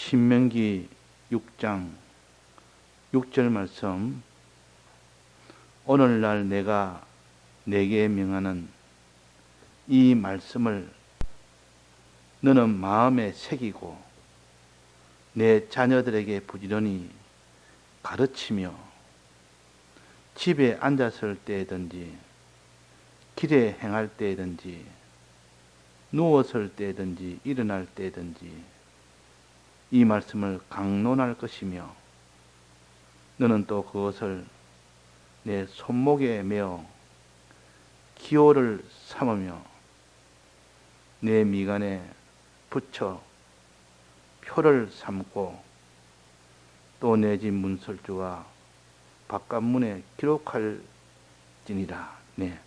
신명기 6장 6절 말씀. 오늘날 내가 내게 명하는 이 말씀을 너는 마음에 새기고 내 자녀들에게 부지런히 가르치며 집에 앉았을 때든지 길에 행할 때든지 누웠을 때든지 일어날 때든지 이 말씀을 강론할 것이며 너는 또 그것을 내 손목에 메어 기호를 삼으며 내 미간에 붙여 표를 삼고 또 내 집 문설주와 바깥문에 기록할지니라. 네.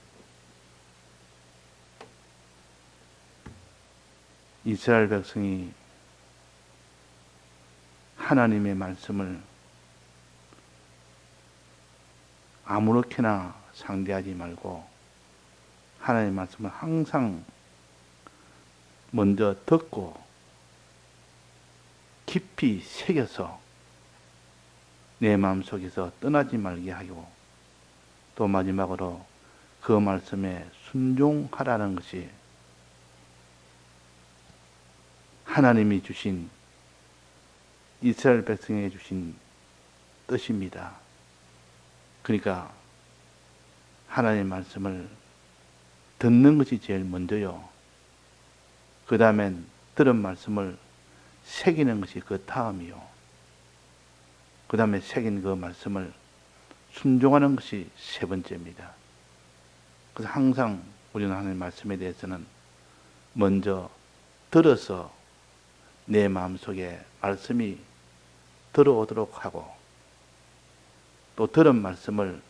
이스라엘 백성이 하나님의 말씀을 아무렇게나 상대하지 말고 하나님의 말씀을 항상 먼저 듣고 깊이 새겨서 내 마음속에서 떠나지 말게 하고 또 마지막으로 그 말씀에 순종하라는 것이 하나님이 주신 이스라엘 백성에게 주신 뜻입니다. 그러니까 하나님의 말씀을 듣는 것이 제일 먼저요. 그 다음엔 들은 말씀을 새기는 것이 그 다음이요. 그 다음에 새긴 그 말씀을 순종하는 것이 세 번째입니다. 그래서 항상 우리는 하나님의 말씀에 대해서는 먼저 들어서 내 마음속에 말씀이 들어오도록 하고 또 들은 말씀을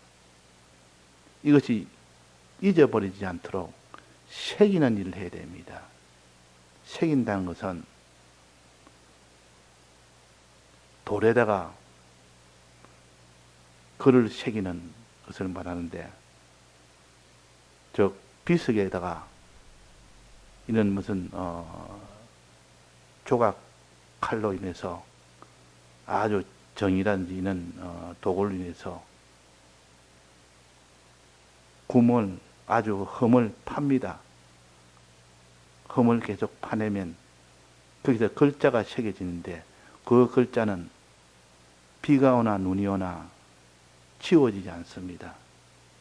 이것이 잊어버리지 않도록 새기는 일을 해야 됩니다. 새긴다는 것은 돌에다가 글을 새기는 것을 말하는데 즉 비석에다가 이런 무슨 조각 칼로 인해서 아주 정이라든지 이런 도구로 인해서 구멍을 아주 흠을 팝니다. 흠을 계속 파내면 거기서 글자가 새겨지는데 그 글자는 비가 오나 눈이 오나 지워지지 않습니다.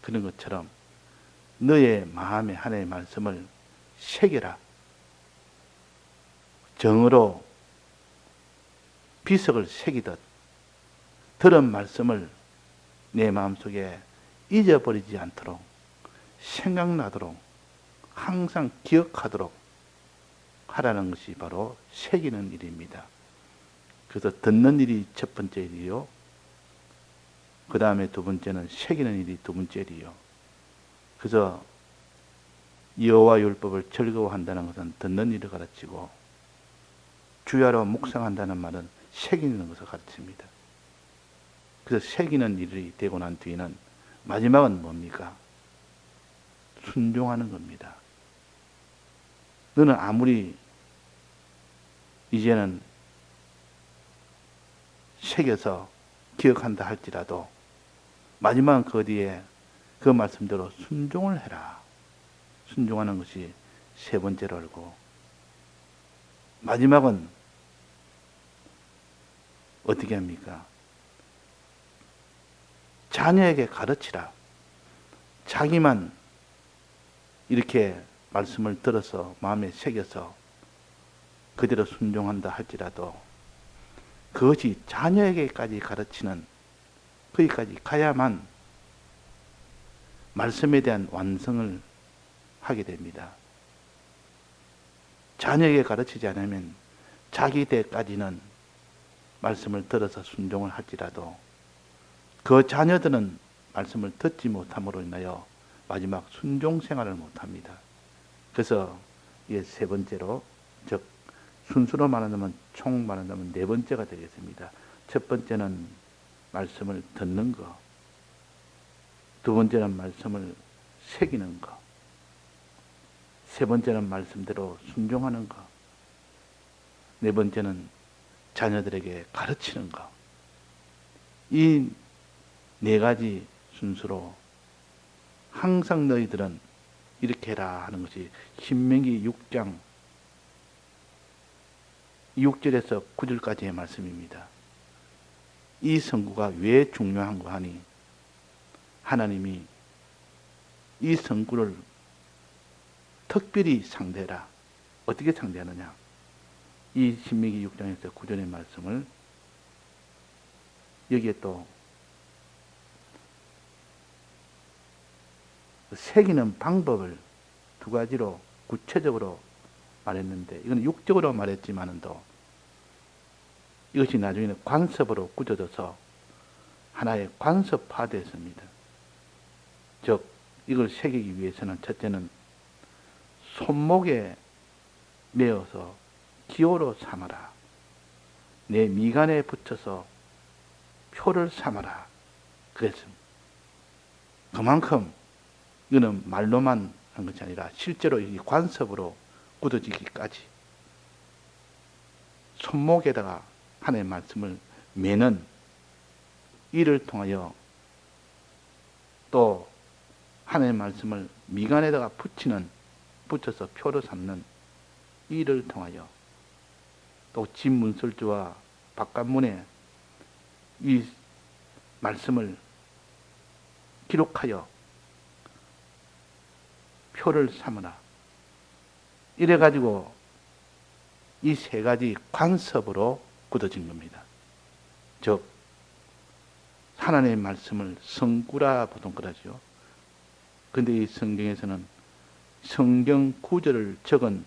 그런 것처럼 너의 마음에 하나님의 말씀을 새겨라. 정으로 비석을 새기듯 들은 말씀을 내 마음속에 잊어버리지 않도록 생각나도록 항상 기억하도록 하라는 것이 바로 새기는 일입니다. 그래서 듣는 일이 첫 번째 일이요. 그 다음에 두 번째는 새기는 일이 두 번째 일이요. 그래서 여호와 율법을 즐거워한다는 것은 듣는 일을 가르치고 주야로 묵상한다는 말은 새기는 것을 가르칩니다. 그래서 새기는 일이 되고 난 뒤에는 마지막은 뭡니까? 순종하는 겁니다. 너는 아무리 이제는 새겨서 기억한다 할지라도 마지막은 그 뒤에 그 말씀대로 순종을 해라. 순종하는 것이 세 번째로 알고 마지막은 어떻게 합니까? 자녀에게 가르치라. 자기만 이렇게 말씀을 들어서 마음에 새겨서 그대로 순종한다 할지라도 그것이 자녀에게까지 가르치는 거기까지 가야만 말씀에 대한 완성을 하게 됩니다. 자녀에게 가르치지 않으면 자기 때까지는 말씀을 들어서 순종을 할지라도 그 자녀들은 말씀을 듣지 못함으로 인하여 마지막 순종 생활을 못합니다. 그래서 이게 세 번째로, 즉 순수로 말한다면 총 말한다면 네 번째가 되겠습니다. 첫 번째는 말씀을 듣는 것, 두 번째는 말씀을 새기는 것, 세 번째는 말씀대로 순종하는 것, 네 번째는 자녀들에게 가르치는 것. 이 네 가지 순서로 항상 너희들은 이렇게 해라 하는 것이 신명기 6장 6절에서 9절까지의 말씀입니다. 이 선구가 왜 중요한가 하니 하나님이 이 선구를 특별히 상대해라. 어떻게 상대하느냐? 이 신명기 6장에서 9절의 말씀을 여기에 또 새기는 방법을 두 가지로 구체적으로 말했는데, 이건 육적으로 말했지만도 이것이 나중에는 관습으로 굳어져서 하나의 관습화됐습니다. 즉, 이걸 새기기 위해서는 첫째는 손목에 메어서 기호로 삼아라. 내 미간에 붙여서 표를 삼아라. 그랬습니다. 그만큼 이거는 말로만 한 것이 아니라 실제로 이 관습으로 굳어지기까지 손목에다가 하나님의 말씀을 매는 이를 통하여 또 하나님의 말씀을 미간에다가 붙여서 표를 삼는 이를 통하여 또 집 문설주와 바깥문에 이 말씀을 기록하여 표를 삼으라. 이래가지고 이 세 가지 관습으로 굳어진 겁니다. 즉, 하나님의 말씀을 성구라 보통 그러죠. 근데 이 성경에서는 성경 구절을 적은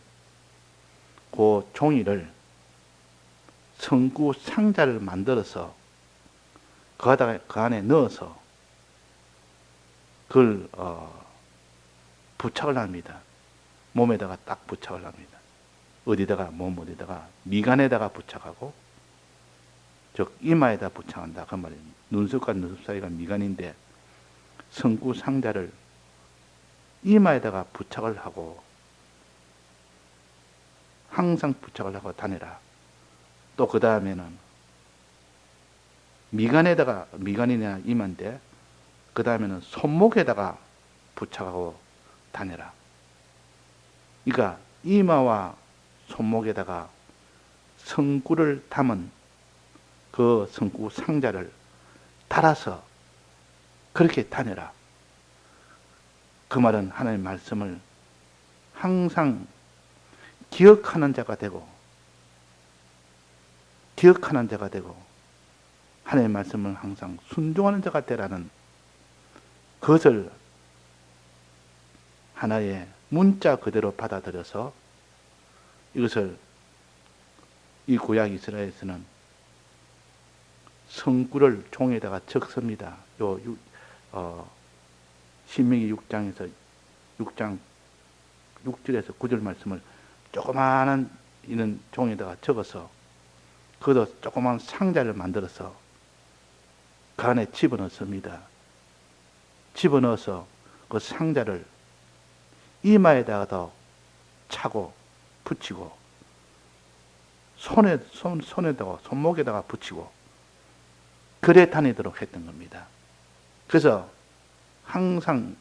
그 종이를 성구 상자를 만들어서 그 안에 넣어서 그걸 부착을 합니다. 몸에다가 딱 부착을 합니다. 어디다가, 몸 어디다가, 미간에다가 부착하고, 즉 이마에다 부착한다 그 말입니다. 눈썹과 눈썹 사이가 미간인데 성구 상자를 이마에다가 부착을 하고 항상 부착을 하고 다니라. 또 그 다음에는 미간이나 이마인데 그 다음에는 손목에다가 부착하고 다니라. 그러니까 이마와 손목에다가 성구를 담은 그 성구 상자를 달아서 그렇게 다니라. 그 말은 하나님의 말씀을 항상 기억하는 자가 되고 하나님의 말씀을 항상 순종하는 자가 되라는 그것을 하나의 문자 그대로 받아들여서 이것을 이 구약 이스라엘에서는 성구를 종에다가 적습니다. 신명기 6장에서 6장 6절에서 9절 말씀을 조그마한 이런 종에다가 적어서 그것도 조그마한 상자를 만들어서 그 안에 집어넣습니다. 집어넣어서 그 상자를 이마에다가도 차고 붙이고 손에다가 손목에다가 붙이고 그래 다니도록 했던 겁니다. 그래서 항상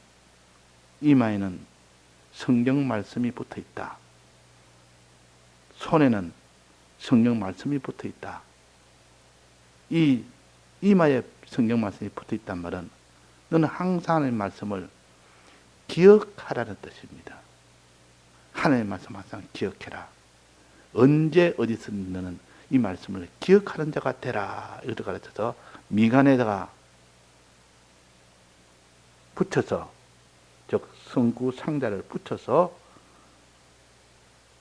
이마에는 성경 말씀이 붙어 있다. 손에는 성경 말씀이 붙어 있다. 이 이마에 성경 말씀이 붙어 있단 말은 너는 항상 하나님의 말씀을 기억하라는 뜻입니다. 하나님의 말씀 항상 기억해라. 언제 어디서든 너는 이 말씀을 기억하는 자가 되라. 이것을 가르쳐서 미간에다가 붙여서, 즉 성구 상자를 붙여서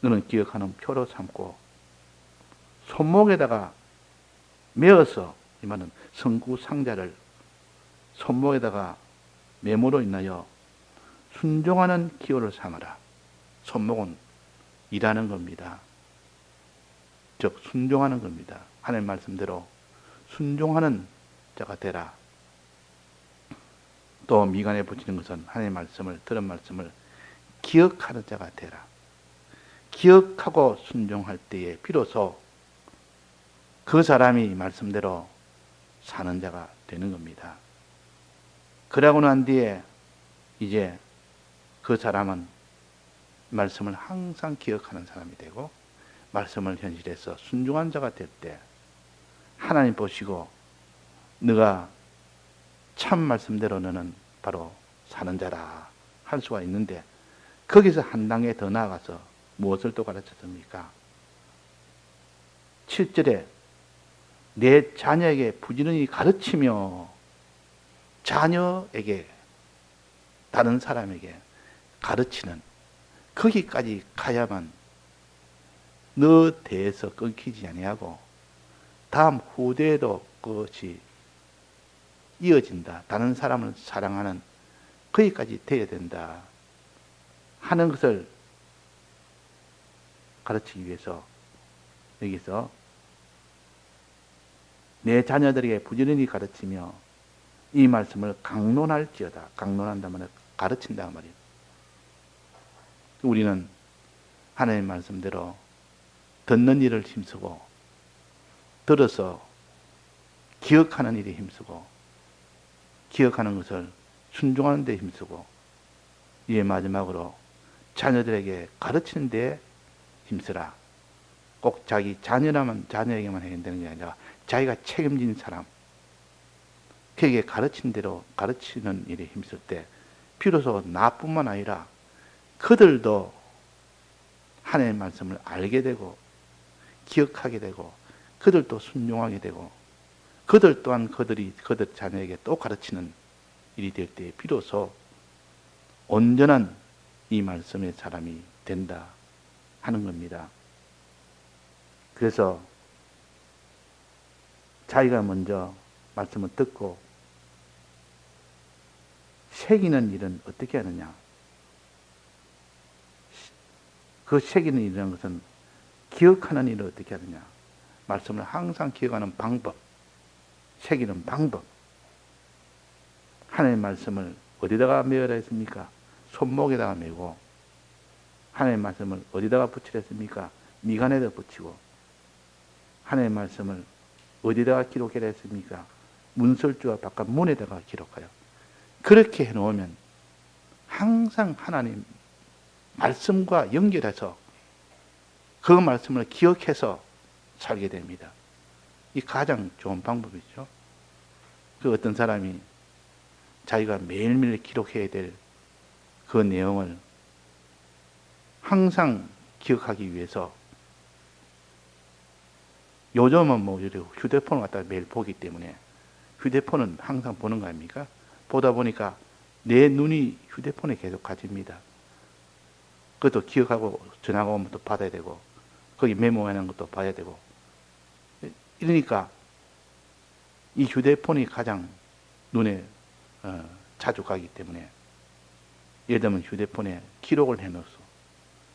너는 기억하는 표로 삼고, 손목에다가 메어서, 이 말은 성구 상자를 손목에다가 메모로 인하여 순종하는 기호를 삼아라. 손목은 일하는 겁니다. 즉 순종하는 겁니다. 하나님 말씀대로 순종하는 자가 되라. 또 미간에 붙이는 것은 하나님의 말씀을, 들은 말씀을 기억하는 자가 되라. 기억하고 순종할 때에 비로소 그 사람이 말씀대로 사는 자가 되는 겁니다. 그러고 난 뒤에 이제 그 사람은 말씀을 항상 기억하는 사람이 되고 말씀을 현실에서 순종한 자가 될 때 하나님 보시고 네가 참 말씀대로 너는 바로 사는 자라 할 수가 있는데 거기서 한 단계 더 나아가서 무엇을 또 가르쳤습니까? 7절에 내 자녀에게 부지런히 가르치며 자녀에게 다른 사람에게 가르치는 거기까지 가야만 너 대에서 끊기지 아니하고 다음 후대에도 그것이 이어진다. 다른 사람을 사랑하는 거기까지 되어야 된다 하는 것을 가르치기 위해서 여기서 내 자녀들에게 부지런히 가르치며 이 말씀을 강론할지어다. 강론한다면 가르친다 말이에요. 우리는 하나님 말씀대로 듣는 일을 힘쓰고 들어서 기억하는 일에 힘쓰고 기억하는 것을 순종하는 데 힘쓰고 이에 마지막으로 자녀들에게 가르치는 데 힘쓰라. 꼭 자기 자녀라면 자녀에게만 해야 되는 게 아니라 자기가 책임진 사람 그에게 가르친 대로 가르치는 일에 힘쓸 때 비로소 나뿐만 아니라 그들도 하나님의 말씀을 알게 되고 기억하게 되고 그들도 순종하게 되고 그들 또한 그들 자녀에게 또 가르치는 일이 될 때 비로소 온전한 이 말씀의 사람이 된다 하는 겁니다. 그래서 자기가 먼저 말씀을 듣고 새기는 일은 어떻게 하느냐? 그 새기는 일이라는 것은 기억하는 일을 어떻게 하느냐? 말씀을 항상 기억하는 방법, 새기는 방법. 하나님의 말씀을 어디다가 메어라 했습니까? 손목에다가 메고 하나님의 말씀을 어디다가 붙이라 했습니까? 미간에다 붙이고 하나님의 말씀을 어디다가 기록해라 했습니까? 문설주와 바깥 문에다가 기록하여 그렇게 해놓으면 항상 하나님 말씀과 연결해서 그 말씀을 기억해서 살게 됩니다. 이 가장 좋은 방법이죠. 그 어떤 사람이 자기가 매일매일 기록해야 될 그 내용을 항상 기억하기 위해서 요즘은 뭐 휴대폰을 갖다가 매일 보기 때문에 휴대폰은 항상 보는 거 아닙니까? 보다 보니까 내 눈이 휴대폰에 계속 가집니다. 그것도 기억하고 전화가 오면 또 받아야 되고 거기 메모하는 것도 봐야 되고 이러니까 이 휴대폰이 가장 눈에 자주 가기 때문에 예를 들면 휴대폰에 기록을 해놓어서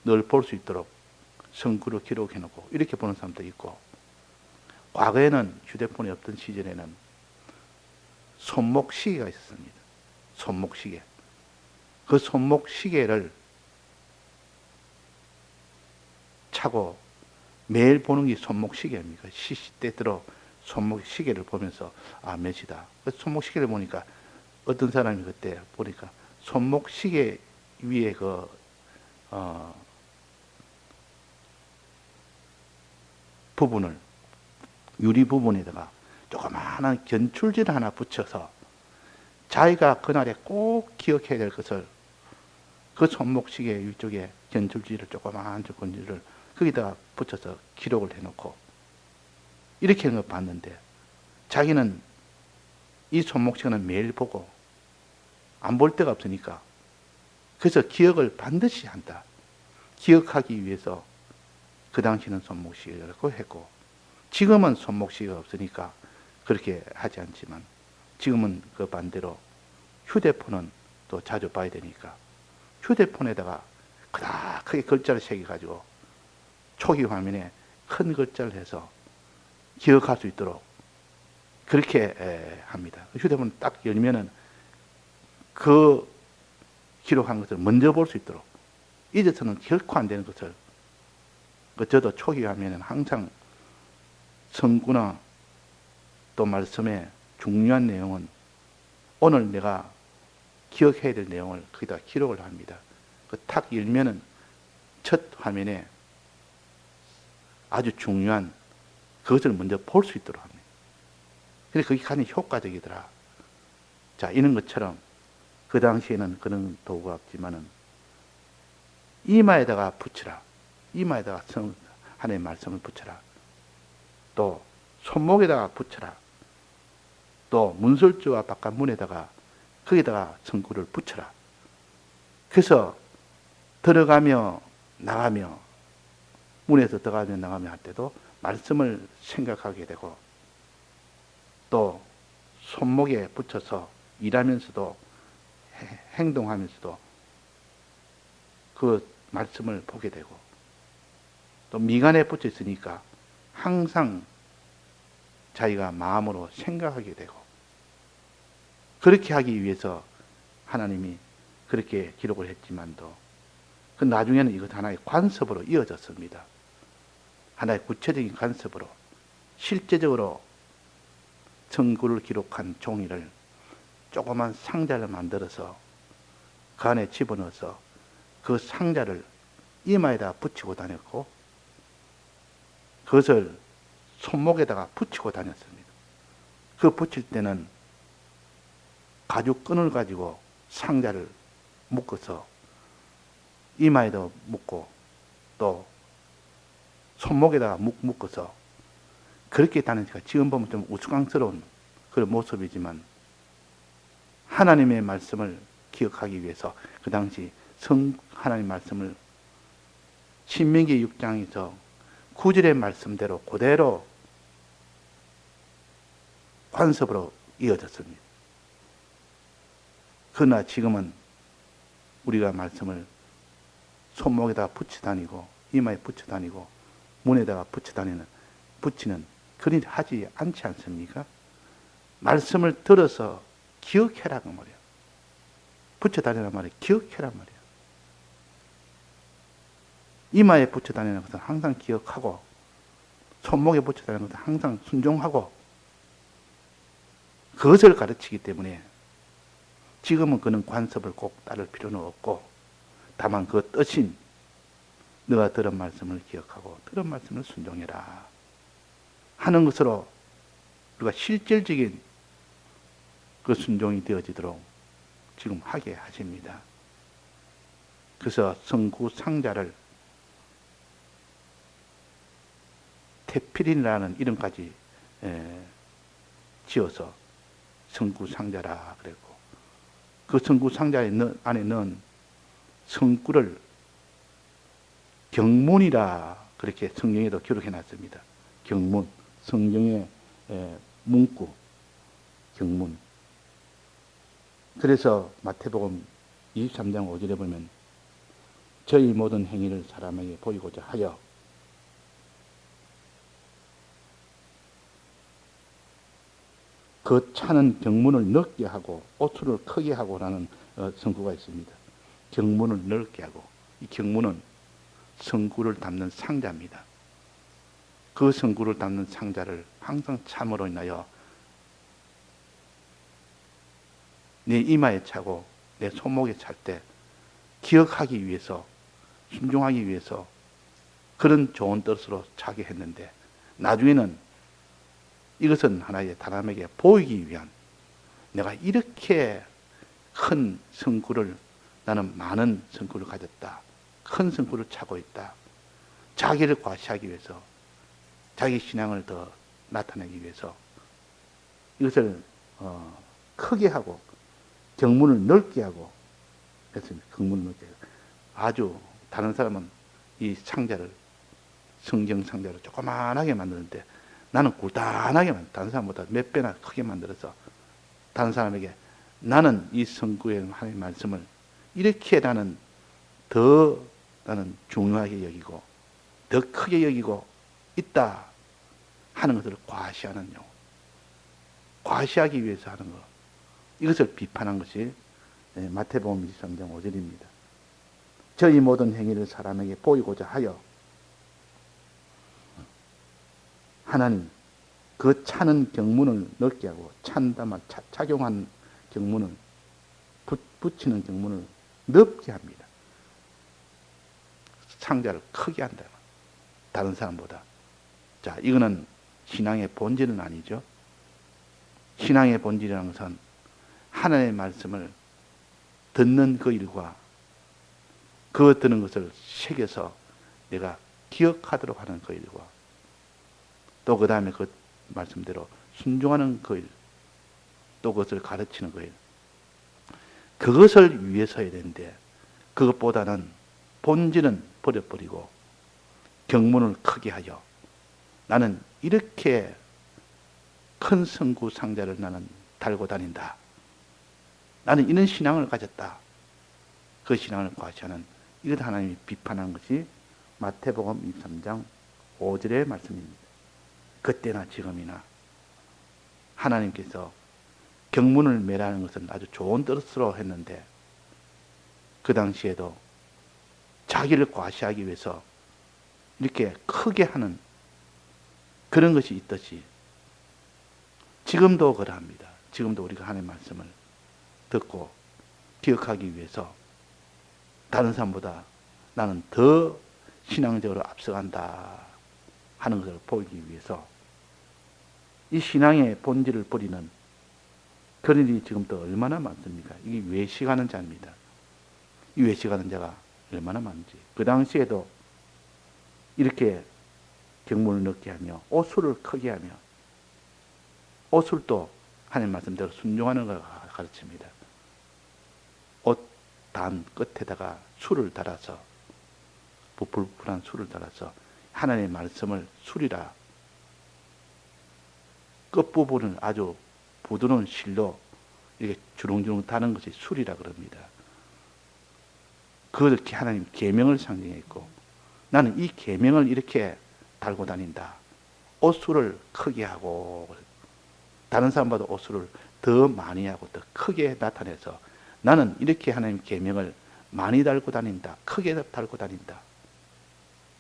늘 볼 수 있도록 성구로 기록해놓고 이렇게 보는 사람도 있고 과거에는 휴대폰이 없던 시절에는 손목시계가 있었습니다. 손목시계. 그 손목시계를 차고 매일 보는 게 손목시계입니까? 시시때때로 손목시계를 보면서 몇 시다. 손목시계를 보니까 어떤 사람이 그때 보니까 손목시계 위에 부분을 유리 부분에다가 조그마한 견출지를 하나 붙여서 자기가 그날에 꼭 기억해야 될 것을 그 손목시계 위쪽에 견출지를 조그마한 견출지를 거기다가 붙여서 기록을 해놓고 이렇게 하는 걸 봤는데 자기는 이 손목시계는 매일 보고 안 볼 데가 없으니까 그래서 기억을 반드시 한다. 기억하기 위해서 그 당시는 손목시계를 했고 지금은 손목시계가 없으니까 그렇게 하지 않지만 지금은 그 반대로 휴대폰은 또 자주 봐야 되니까 휴대폰에다가 크게 글자를 새겨가지고 초기 화면에 큰 글자를 해서 기억할 수 있도록 그렇게 합니다. 휴대폰 딱 열면은 그 기록한 것을 먼저 볼 수 있도록 잊어서는 결코 안 되는 것을 저도 초기 화면에는 항상 성구나 또 말씀의 중요한 내용은 오늘 내가 기억해야 될 내용을 거기다 기록을 합니다. 그 탁 열면은 첫 화면에 아주 중요한 그것을 먼저 볼 수 있도록 합니다. 근데 그게 가장 효과적이더라. 자, 이런 것처럼 그 당시에는 그런 도구가 없지만은 이마에다가 붙여라. 이마에다가 하나님의 말씀을 붙여라. 또 손목에다가 붙여라. 또 문설주와 바깥 문에다가 거기다가 성구를 붙여라. 그래서 들어가며 나가며 문에서 들어가며 나가며 할 때도 말씀을 생각하게 되고 또 손목에 붙여서 일하면서도 행동하면서도 그 말씀을 보게 되고 또 미간에 붙여 있으니까 항상 자기가 마음으로 생각하게 되고 그렇게 하기 위해서 하나님이 그렇게 기록을 했지만도 그 나중에는 이것 하나의 관습으로 이어졌습니다. 하나의 구체적인 관습으로 실제적으로 성구를 기록한 종이를 조그만 상자를 만들어서 그 안에 집어넣어서 그 상자를 이마에다 붙이고 다녔고 그것을 손목에다가 붙이고 다녔습니다. 그 붙일 때는 가죽끈을 가지고 상자를 묶어서 이마에도 묶고 또 손목에다가 묶어서 그렇게 다니니까 지금 보면 좀 우스꽝스러운 그런 모습이지만 하나님의 말씀을 기억하기 위해서 그 당시 하나님 말씀을 신명기 6장에서 9절의 말씀대로 그대로 관습으로 이어졌습니다. 그러나 지금은 우리가 말씀을 손목에다가 붙여 다니고 이마에 붙여 다니고 문에다가 붙이는 그리 하지 않지 않습니까? 말씀을 들어서 기억해라고 말이야. 붙여 다니란 말이야. 기억해란 말이야. 이마에 붙여 다니는 것은 항상 기억하고 손목에 붙여 다니는 것은 항상 순종하고 그것을 가르치기 때문에 지금은 그런 관습을 꼭 따를 필요는 없고 다만 그 뜻인 너가 들은 말씀을 기억하고 들은 말씀을 순종해라 하는 것으로 우리가 실질적인 그 순종이 되어지도록 지금 하게 하십니다. 그래서 성구 상자를 테필이라는 이름까지 지어서 성구 상자라 그랬고 그 성구 상자 안에 넣은 성구를 경문이라 그렇게 성경에도 기록해 놨습니다. 경문, 성경의 문구, 경문. 그래서 마태복음 23장 5절에 보면 저희 모든 행위를 사람에게 보이고자 하여 그 차는 경문을 넓게 하고 오투를 크게 하고라는 성구가 있습니다. 경문을 넓게 하고 이 경문은 성구를 담는 상자입니다. 그 성구를 담는 상자를 항상 참으로 인하여 내 이마에 차고 내 손목에 찰 때 기억하기 위해서 순종하기 위해서 그런 좋은 뜻으로 차게 했는데 나중에는 이것은 하나의 사람에게 보이기 위한 내가 이렇게 큰 성구를 나는 많은 성구를 가졌다. 큰 성구를 차고 있다. 자기를 과시하기 위해서 자기 신앙을 더 나타내기 위해서 이것을 크게 하고 경문을 넓게 하고 했습니다. 경문을 넓게 하고. 아주 다른 사람은 이 상자를 성경 상자를 조그만하게 만드는데 나는 굴단하게 다른 사람보다 몇 배나 크게 만들어서 다른 사람에게 나는 이 성구의 하나님의 말씀을 이렇게 나는 중요하게 여기고 더 크게 여기고 있다 하는 것을 과시하는 용. 과시하기 위해서 하는 것. 이것을 비판한 것이 마태복음 23장 5절입니다. 저희 모든 행위를 사람에게 보이고자 하여 하나님, 그 차는 경문을 넣게 하고 찬다만 착용한 경문을 붙이는 경문을 넓게 합니다. 상자를 크게 한다. 다른 사람보다. 자, 이거는 신앙의 본질은 아니죠. 신앙의 본질이라는 것은 하나님의 말씀을 듣는 그 일과 그 듣는 것을 새겨서 내가 기억하도록 하는 그 일과 또 그 다음에 그 말씀대로 순종하는 그 일, 또 그것을 가르치는 그 일, 그것을 위해서 해야 되는데 그것보다는 본질은 버려버리고 경문을 크게 하여 나는 이렇게 큰 성구 상자를 나는 달고 다닌다. 나는 이런 신앙을 가졌다. 그 신앙을 과시하는 이것 하나님이 비판한 것이 마태복음 23장 5절의 말씀입니다. 그때나 지금이나 하나님께서 경문을 매라는 것은 아주 좋은 뜻으로 했는데 그 당시에도 자기를 과시하기 위해서 이렇게 크게 하는 그런 것이 있듯이 지금도 그러합니다. 지금도 우리가 하나님의 말씀을 듣고 기억하기 위해서 다른 사람보다 나는 더 신앙적으로 앞서간다 하는 것을 보이기 위해서 이 신앙의 본질을 버리는 그런 일이 지금도 얼마나 많습니까? 이게 외식하는 자입니다. 이 외식하는 자가 얼마나 많은지. 그 당시에도 이렇게 경문을 넣게 하며 옷술을 크게 하며 옷술도 하나님 말씀대로 순종하는 걸 가르칩니다. 옷 단 끝에다가 술을 달아서 부풀부풀한 술을 달아서 하나님의 말씀을 술이라 끝부분을 아주 부드러운 실로 이렇게 주렁주렁 다는 것이 술이라 그럽니다. 그렇게 하나님 계명을 상징했고 나는 이 계명을 이렇게 달고 다닌다. 옷술을 크게 하고 다른 사람보다 옷술을 더 많이 하고 더 크게 나타내서 나는 이렇게 하나님 계명을 많이 달고 다닌다. 크게 달고 다닌다.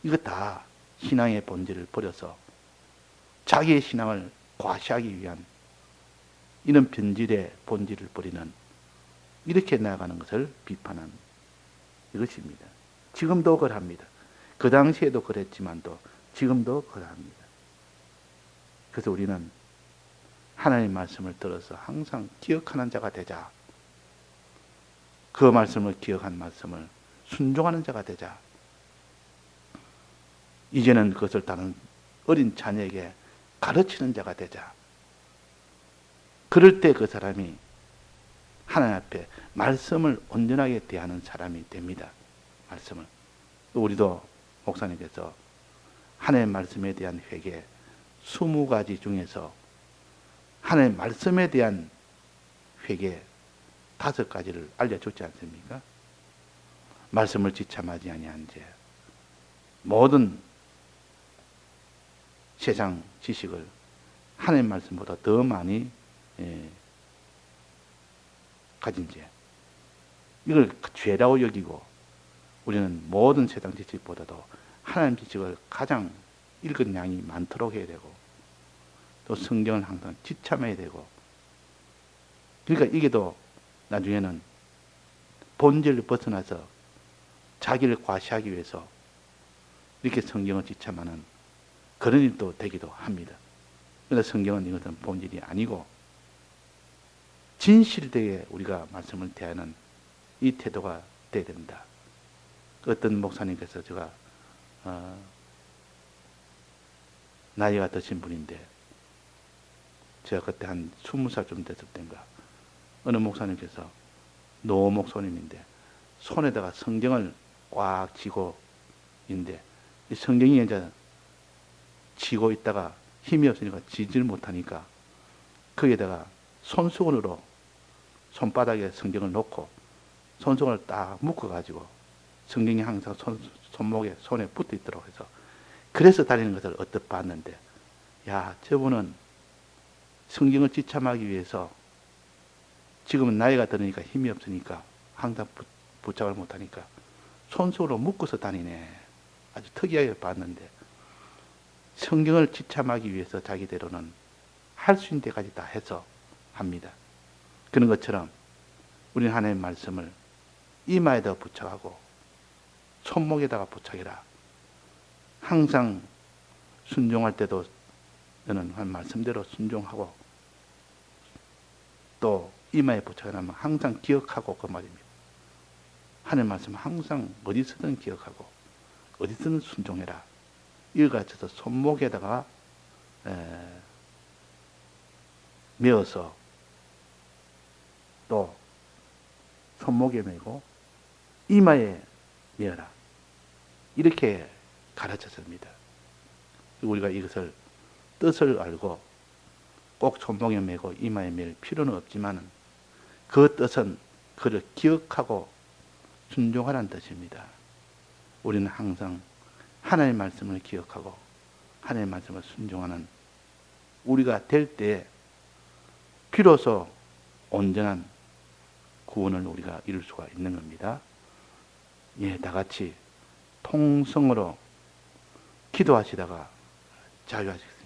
이거 다 신앙의 본질을 버려서 자기의 신앙을 과시하기 위한 이런 변질의 본질을 버리는 이렇게 나아가는 것을 비판한 이것입니다. 지금도 그러합니다. 그 당시에도 그랬지만도 지금도 그러합니다. 그래서 우리는 하나님의 말씀을 들어서 항상 기억하는 자가 되자. 그 말씀을 기억한 말씀을 순종하는 자가 되자. 이제는 그것을 다른 어린 자녀에게 가르치는 자가 되자. 그럴 때 그 사람이 하나님 앞에 말씀을 온전하게 대하는 사람이 됩니다. 말씀을. 우리도 목사님께서 하나님의 말씀에 대한 회개 20가지 중에서 하나님의 말씀에 대한 회개 5가지를 알려줬지 않습니까? 말씀을 지참하지 아니한 죄, 모든 세상 지식을 하나님의 말씀보다 더 많이 가진 죄, 이걸 죄라고 여기고 우리는 모든 세상 지식보다도 하나님 지식을 가장 읽은 양이 많도록 해야 되고 또 성경을 항상 지참해야 되고 그러니까 이게 또 나중에는 본질을 벗어나서 자기를 과시하기 위해서 이렇게 성경을 지참하는 그런 일도 되기도 합니다. 그런데 성경은 이것은 본질이 아니고 진실되게 우리가 말씀을 대하는 이 태도가 돼야 됩니다. 어떤 목사님께서 제가 나이가 드신 분인데 제가 그때 한 20살쯤 됐을 때인가 어느 목사님께서 노 목사님인데 손에다가 성경을 꽉 쥐고 있는데 이 성경이 이제 쥐고 있다가 힘이 없으니까 쥐질 못하니까 거기에다가 손수건으로 손바닥에 성경을 놓고 손수건을 딱 묶어가지고 성경이 항상 손목에 손에 붙어 있도록 해서 그래서 다니는 것을 어떻게 봤는데 야 저분은 성경을 지참하기 위해서 지금은 나이가 들으니까 힘이 없으니까 항상 부착을 못하니까 손수건으로 묶어서 다니네. 아주 특이하게 봤는데 성경을 지참하기 위해서 자기대로는 할 수 있는 데까지 다 해서 합니다. 그런 것처럼 우리는 하나님의 말씀을 이마에다 부착하고 손목에다가 부착해라. 항상 순종할 때도 너는 한 말씀대로 순종하고 또 이마에 부착하면 항상 기억하고 그 말입니다. 하나님의 말씀은 항상 어디서든 기억하고 어디서든 순종해라. 이와 같아서 손목에다가 메어서 또 손목에 메고 이마에 메어라. 이렇게 가르쳐줍니다. 우리가 이것을 뜻을 알고 꼭 손목에 메고 이마에 맬 필요는 없지만 그 뜻은 그를 기억하고 순종하라는 뜻입니다. 우리는 항상 하나님의 말씀을 기억하고 하나님의 말씀을 순종하는 우리가 될 때 비로소 온전한 구원을 우리가 이룰 수가 있는 겁니다. 예, 다 같이 통성으로 기도하시다가 자유하시겠습니다.